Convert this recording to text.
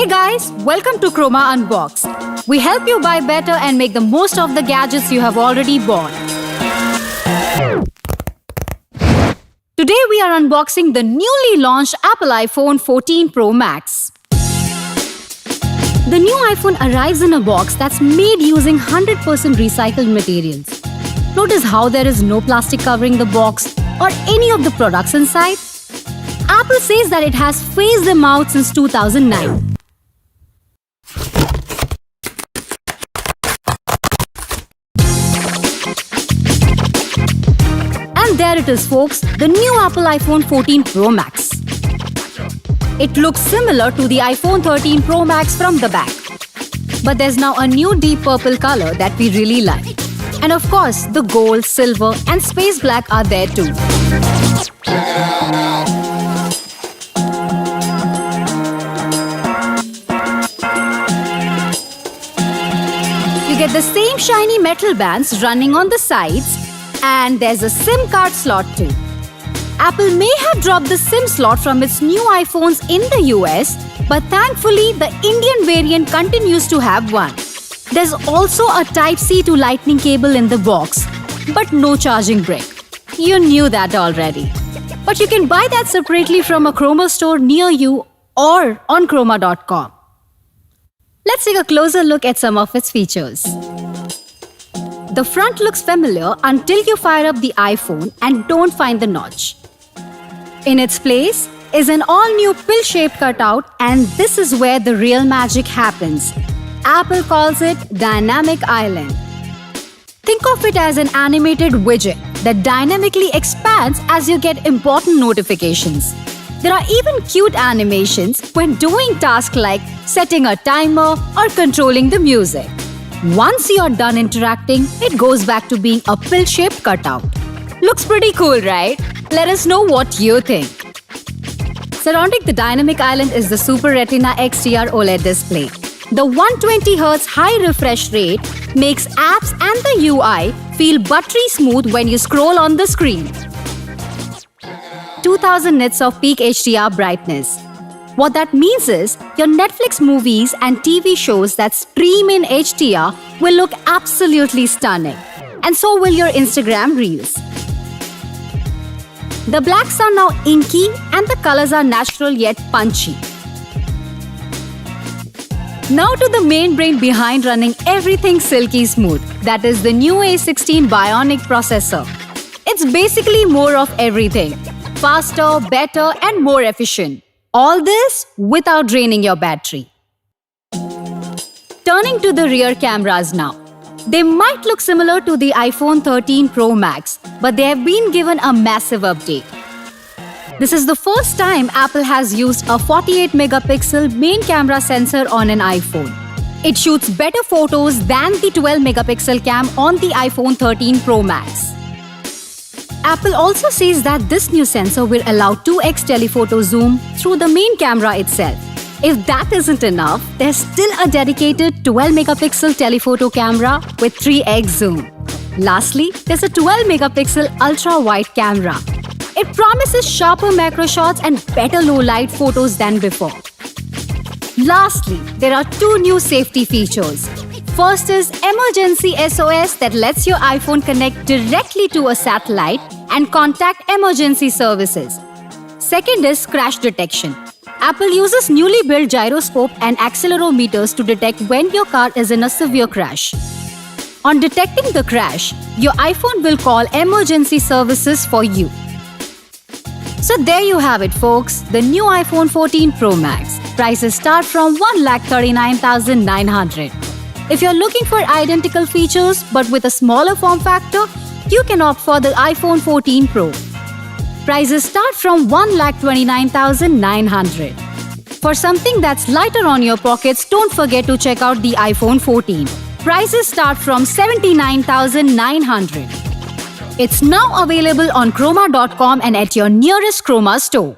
Hey guys, welcome to Chroma Unboxed. We help you buy better and make the most of the gadgets you have already bought. Today we are unboxing the newly launched Apple iPhone 14 Pro Max. The new iPhone arrives in a box that's made using 100% recycled materials. Notice how there is no plastic covering the box or any of the products inside. Apple says that it has phased them out since 2009. And there it is, folks, the new Apple iPhone 14 Pro Max. It looks similar to the iPhone 13 Pro Max from the back. But there's now a new deep purple color that we really like. And of course, the gold, silver and space black are there too. You get the same shiny metal bands running on the sides, and there's a SIM card slot too. Apple may have dropped the SIM slot from its new iPhones in the US, but thankfully the Indian variant continues to have one. There's also a Type-C to Lightning cable in the box, but no charging brick. You knew that already. But you can buy that separately from a Chroma store near you or on chroma.com. Let's take a closer look at some of its features. The front looks familiar until you fire up the iPhone and don't find the notch. In its place is an all-new pill-shaped cutout, and this is where the real magic happens. Apple calls it Dynamic Island. Think of it as an animated widget that dynamically expands as you get important notifications. There are even cute animations when doing tasks like setting a timer or controlling the music. Once you're done interacting, it goes back to being a pill-shaped cutout. Looks pretty cool, right? Let us know what you think. Surrounding the Dynamic Island is the Super Retina XDR OLED display. The 120Hz high refresh rate makes apps and the UI feel buttery smooth when you scroll on the screen. 2000 nits of peak HDR brightness. What that means is your Netflix movies and TV shows that stream in HDR will look absolutely stunning. And so will your Instagram reels. The blacks are now inky and the colors are natural yet punchy. Now to the main brain behind running everything silky smooth. That is the new A16 Bionic processor. It's basically more of everything. Faster, better and more efficient. All this without draining your battery. Turning to the rear cameras now. They might look similar to the iPhone 13 Pro Max, but they have been given a massive update. This is the first time Apple has used a 48-megapixel main camera sensor on an iPhone. It shoots better photos than the 12-megapixel cam on the iPhone 13 Pro Max. Apple also says that this new sensor will allow 2x telephoto zoom through the main camera itself. If that isn't enough, there's still a dedicated 12-megapixel telephoto camera with 3x zoom. Lastly, there's a 12-megapixel ultra-wide camera. It promises sharper macro shots and better low-light photos than before. Lastly, there are two new safety features. First is Emergency SOS that lets your iPhone connect directly to a satellite and contact emergency services. Second is Crash Detection. Apple uses newly built gyroscope and accelerometers to detect when your car is in a severe crash. On detecting the crash, your iPhone will call emergency services for you. So there you have it, folks, the new iPhone 14 Pro Max. Prices start from 1,39,900. If you're looking for identical features but with a smaller form factor, you can opt for the iPhone 14 Pro. Prices start from 1,29,900. For something that's lighter on your pockets, don't forget to check out the iPhone 14. Prices start from 79,900. It's now available on chroma.com and at your nearest Chroma store.